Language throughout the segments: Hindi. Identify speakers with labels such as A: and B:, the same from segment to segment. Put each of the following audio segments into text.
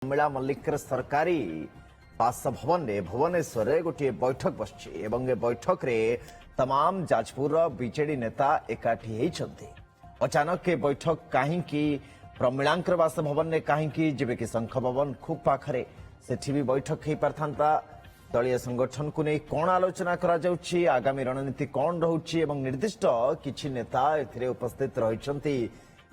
A: प्रमिला मल्लिकर सरकारी बासभवन में भुवनेश्वर में गोटे बैठक बसची एवं ए बैठक रे तमाम जाजपुर बीजेडी नेता एकाठी होती। अचानक ए बैठक कहीं प्रमिलांकर बासभवन में कहीं जेबे कि शंख भवन खूब पाखरे सेठी भी बैठक हो पारथा। दलीय संगठन को नहीं कौन आलोचना करा जाउछि, आगामी रणनीति कौन रहुछि एवं निर्दिष्ट किछि नेता एथिरे उपस्थित रहिछन्ति।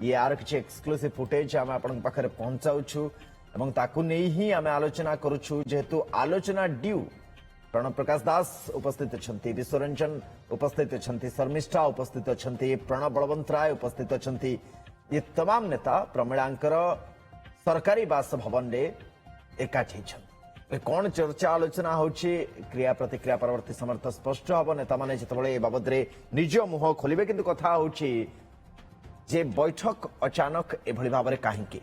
A: ये आर किछि एक्सक्लूसिव फुटेज आम आपन पाखरे पहुंचाउछु एवं ताकू नहीं ही आम आलोचना करूछु। जेहेतु आलोचना ड्यू प्रणव प्रकाश दास उपस्थित अछंती, विश्वरंजन उपस्थित अछंती, शर्मिष्ठा उपस्थित अछंती, प्रणव बलवंत राय उपस्थित अछंती। ये तमाम नेता प्रमिलांकर सरकारी बासभवन में एकाठी छथि। कौन चर्चा आलोचना होची, क्रिया प्रतिक्रिया परवर्ती समर्थ स्पष्ट हम। नेता माने जितेबाला ए बाबद निज मुह खोलिबे, किंतु कथा होची जे बैठक अचानक एभली भाव में कहीं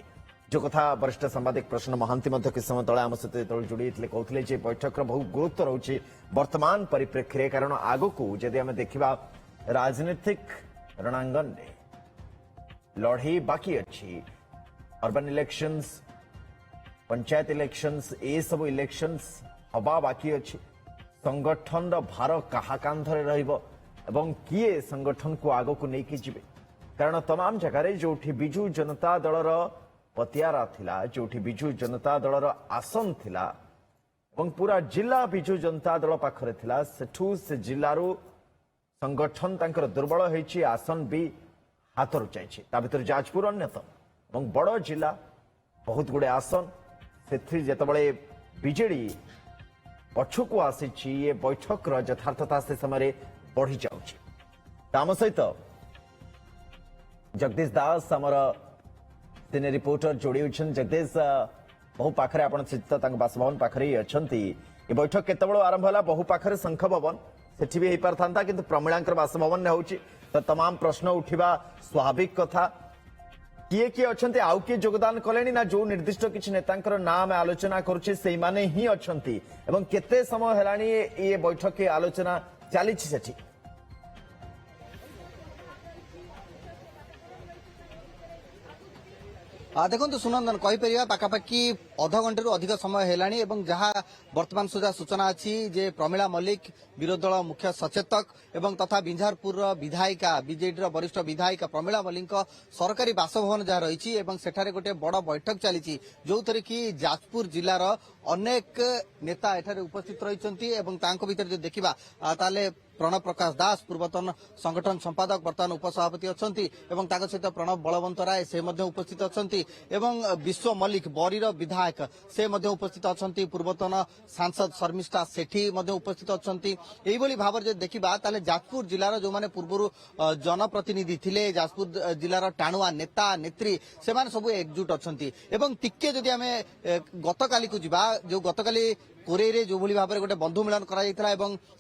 A: जो कथा वरिष्ठ सांबादिक प्रश्न महांती किस समय तले आम सहित जोड़ी कहते जे बैठक बहुत गुरुत्व रही वर्तमान परिप्रेक्षी। कारण आगकू जदि आम देखा राजनीतिक रणांगन में लड़े बाकी अच्छी, अर्बन इलेक्शंस, पंचायत इलेक्शंस, ए सब इलेक्शंस हवा बाकी अच्छी। संगठन भार कहा कांधरे रहिबो एवं किए संगठन को आगकू नहीं जिवे। कारण तमाम जगह जो बिजू जनता दलर पतियारा थिला, जोठी बिजू जनता दलर आसन थिला एवं पूरा जिला बिजू जनता दल पाखरे थिला, सेठू से जिल्लारू संगठन तांकर दुर्बल होईछि, आसन भी हाथरू जाइछि। ता भीतर जाजपुर अन्यतम एवं बड़ जिला बहुत गुड़े आसन से जेतबळे बीजेडी पछकू आसीछि। ये बैठक यथार्थता से समय बढ़ी जाउछि। ताम सहित जगदीश दास आमर सिने रिपोर्टर जोड़ी होछन। जगदीश, बहु पाखरे आपण स्थित बासभवन पाखरे अछंती। ये बैठक केतबेलो आरंभ होला? बहु पाखरे शंख भवन सेठी भी हेई पारथांता, किंतु प्रमिलांकर बासभवन ने होछि। तो तमाम प्रश्न उठिबा स्वाभाविक कथा। किए किए अछंती, आउ किए योगदान कलेनी ना? जो निर्दिष्ट किछि नेतांकर नाम आलोचना करूछि सेई माने ही अछंती एवं केते समय हेलानी ये बैठक के आलोचना चालिछि सेठी?
B: देखो सुनंदन कहीपर पाखापाखि अध घंटे अधिक समय है जहाँ वर्तमान सुधा सूचना अच्छी जे प्रमिला मल्लिक विरोधी दल मुख्य सचेतक एवं तथा बिंझारपुर विधायिका बीजेडी वरिष्ठ विधायिका प्रमिला मल्लिक सरकारी बासभवन जहाँ रही सेठारे गोटे बड़ बैठक चली जो थी कि जाजपुर जिलार अनेक नेता एठारे उपस्थित रही। भर जो देखा ताले प्रणव प्रकाश दास पूर्वतन संगठन संपादक वर्तमान उपसभापति अच्छी सहित प्रणव बलवंत राय से उपस्थित अच्छा। विश्व मल्लिक बरीर विधायक से उपस्थित अच्छा। पूर्वतन सांसद शर्मिष्ठा सेठी उपस्थित अच्छा। भाव में देखा जाजपुर जिलार जो मैंने पूर्व जनप्रतिनिधि थे, जाजपुर जिलार टाणुआ नेता नेत्री से सब एकजुट अच्छा। टिके जदि आम गतकाली को जीवा, जो गतकाली कोरे जो भाव में गोटे बंधु मिलन करा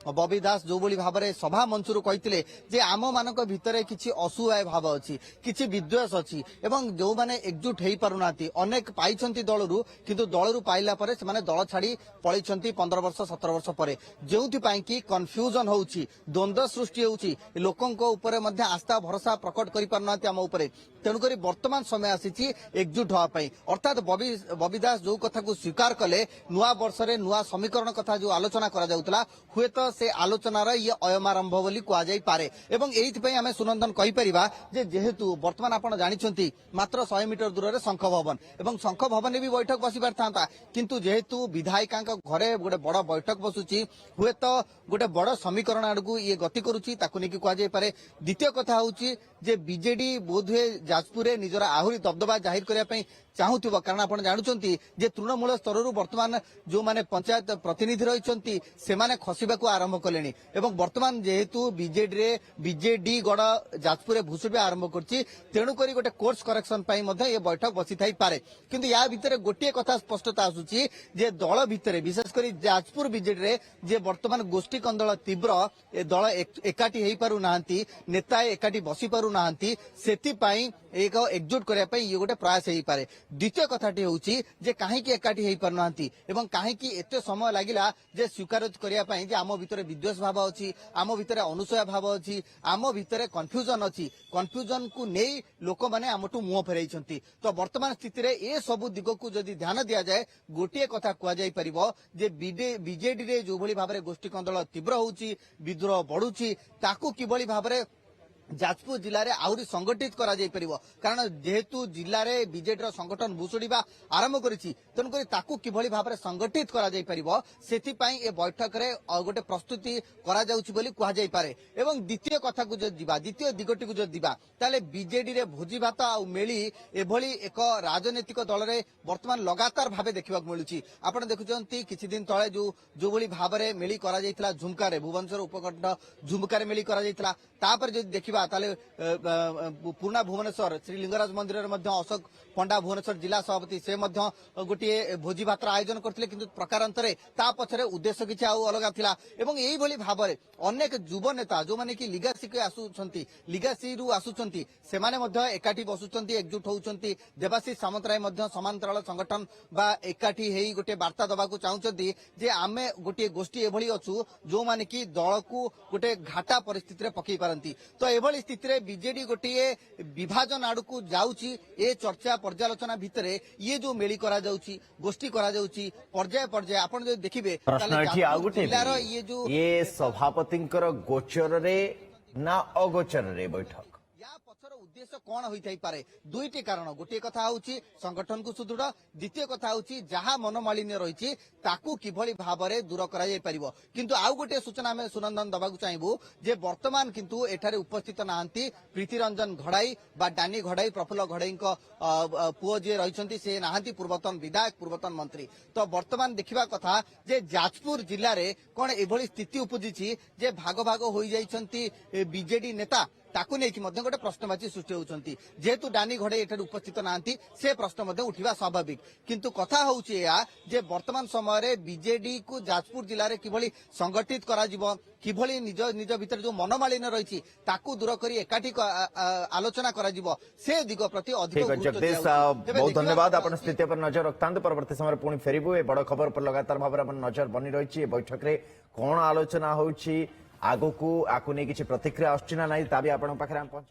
B: बबी दास जो भाव में सभा मंचर कहते आम मान भितर किसी असुहाय भाव अच्छी, किसी विद्वेष अच्छी एवं जो मैंने एकजुट हो पारना अनेक पाई दलरू, किंतु दलरू पाइला परे से दल छाड़ी पलि 15 वर्ष 17 वर्ष पर जो कि कन्फ्यूजन होउछि, द्वंद्व सृष्टि होउछि, लोकंको ऊपर मध्य आस्था भरोसा प्रकट करि पारना आम उपर। तेणुक वर्तमान समय आसी एकजुट होगापी, अर्थात बबी दास जो कथा को स्वीकार कले नुआ वर्ष में नुआ समीकरण कथा जो आलोचना करा जाउतला हुए तो से आलोचनार ये अयमारंभ बोली कहुई पारे। एवं सुनंदन कहीपर जेहेतु वर्तमान आपड़ जानी मात्र 100 मीटर दूर में शंख भवन एवं शंख भवन भी बैठक बसी पारता, किंतु जेहेतु विधायिका घरे गोटे बड़ बैठक बसुची हुए तो गोटे बड़ समीकरण आड़क ये गति करुच्ची कहुई। द्वितीय कथा हूँ जे बीजेडी बोधहुए जाजपुर निजर आहरी दबदबा जाहिर करने चाहूब, कारण आप जानते जे तृणमूल स्तर वर्तमान जो माने पंचायत प्रतिनिधि रही से माने खसवा आरंभ कले एवं वर्तमान जेहेतु बीजेडी गड़ जाजपुर भूसुड़ा आरंभ करुक गोटे कोर्स करेक्शन ये बैठक बसी थाई पारे। किंतु या भितर गोटे कथा स्पष्टता आसूची जे दल भितर विशेषकर जाजपुर बीजेडी जे वर्तमान गोष्ठी कंदल तीव्र दल एकाठी हो पारना, नेता एकाठी बसी पारना, से एक एकजुट करने ये गोटे प्रयास हो पारे। द्वितीय कथाटी हूँ जे कहीं एकाठी हो पारना कहीं एत केते समय लागिला जे स्वीकार करिया पई जे आम भितरे विद्वेष भाव अछि आम भितरे अनुसूया भाव अछि आम भितरे कन्फ्यूजन अछि कन्फ्यूजन को नहीं लोक माने आमटू मुह फेराइछंती तो वर्तमान स्थिति रे ए सब दिग को जदि ध्यान दिया जाए गोटे कथा कुआ जाई परिबो जे बीजेडी रे जो भली भाबरे गोष्ठी कंदल तीव्र होउची विद्रोह बढ़ुची ताकू किभली भाबरे जाजपुर जिले में आहरी संगठित करा जाई परिबो कारण जेहेतु जिले में बीजेडी संगठन भुसुड़ीबा आरंभ करिछि तेणुक ताकू किभली भाबरे संगठित करा जाई परिबो सेथिपाई ए बैठक रे गोटे प्रस्तुति करा जाउछि बोली कुहा जाई पारे एवं द्वितीय कथा को जदि दिबा द्वितीय दिगटी को जदि दिबा ताले बीजेडी रे भोजी भात आ मेली एभली एक राजनीतिक दल रे वर्तमान लगातार भाबे देखिबा मिलुछि आपण देखुचंती किछि दिन तळे जो भली भाबरे मेली करा जाइतला झुमका रे भुवनेश्वर उपखंड झुमका रे मेली करा जाइतला तापर जदि देखिबा ताले पूर्णा भुवनेश्वर श्री लिंगराज मंदिर रे मध्य अशोक पंडा भुवनेश्वर जिला सभापति से मध्य गोटे भोजी भातर आयोजन करथिले किंतु प्रकारांतरे ता पछरे उद्देश्य किछि आउ अलगा थिला एवं एई भली भाबरे अनेक युव नेता जो माने कि लिगासी के आसुछंती लिगासी रु आसुछंती से माने मध्य एकाठी बसुछंती एकजुट होउछंती देवाशीष सामंतराय मध्य समांतराल संगठन बा एकाठी हेई गोटे वार्ता दबा को चाहुछंती जे आमे गोटे गोष्ठी एभली अछु जो माने कि दल को गोटे घाटा परिस्थिति रे पकई पारंती तो एभली स्थिति रे बीजेडी गोटे विभाजन आड़ को जाउची ए चर्चा पर्यालोचना भितरे ये जो मेली करा जाउची गोष्ठी करा जाउची पर्याय पर्याय आपण जो देखिबे
A: प्रश्न एठी आ गोटे
B: ये जो
A: ये सभापतिंकर गोचर रे ना अगोचर रे बैठक
B: या पछर उद्देश्य कौन होई पारे दुईटी कारण गोटे कथा होउची संगठन को सुदृढ़ द्वितीय कथा होउची जहा मनोमालिन्य रहिछि ताकू किभली भाबरे दूर करा जाय परिबो किंतु आउ गोटे सूचना में सुनंदन दबाकू चाहबू जे वर्तमान किंतु एठारे उपस्थित नाहंती प्रीति रंजन घड़ाई बा डानी घड़ाई प्रफुल्ल घड़ाई पुओ जे रहिछंती से नाहंती पूर्वतन विधायक पूर्वतन मंत्री तो वर्तमान देखिबा कथा जे जाजपुर जिल्ला रे कोन एभली स्थिति उपजिछि जे भाग भाग होई जाइछंती बीजेडी नेता ताकू नहीं कि गोटे प्रश्नवाची सृष्टि होउछंती जेहेतु डानी घड़े एठारे उपस्थित नाहंती से प्रश्न उठिबा स्वाभाविक किंतु कथा होउछि या जे वर्तमान समय रे बीजेडी को जाजपुर जिल्ला रे किभली संगठित करा जिवो किभली निज निज भीतर जो मनोमालिन्य रहिछि ताकू दूर करी एकाठी आलोचना करा जिवो से दिग प्रति अधिक गुरुत्व
A: जगदीश बहुत धन्यवाद आपण स्थिति पर नजर रखतांत परवर्ती समय पुणी फेरिबु ए बड़ खबर पर लगातार भाव में नजर बनी रही बैठक रे कौन आलोचना होउछि आगो को आकु नहीं किसी प्रतिक्रिया आछि ना नहीं ता भी आपण पाखरे हम पहुंचा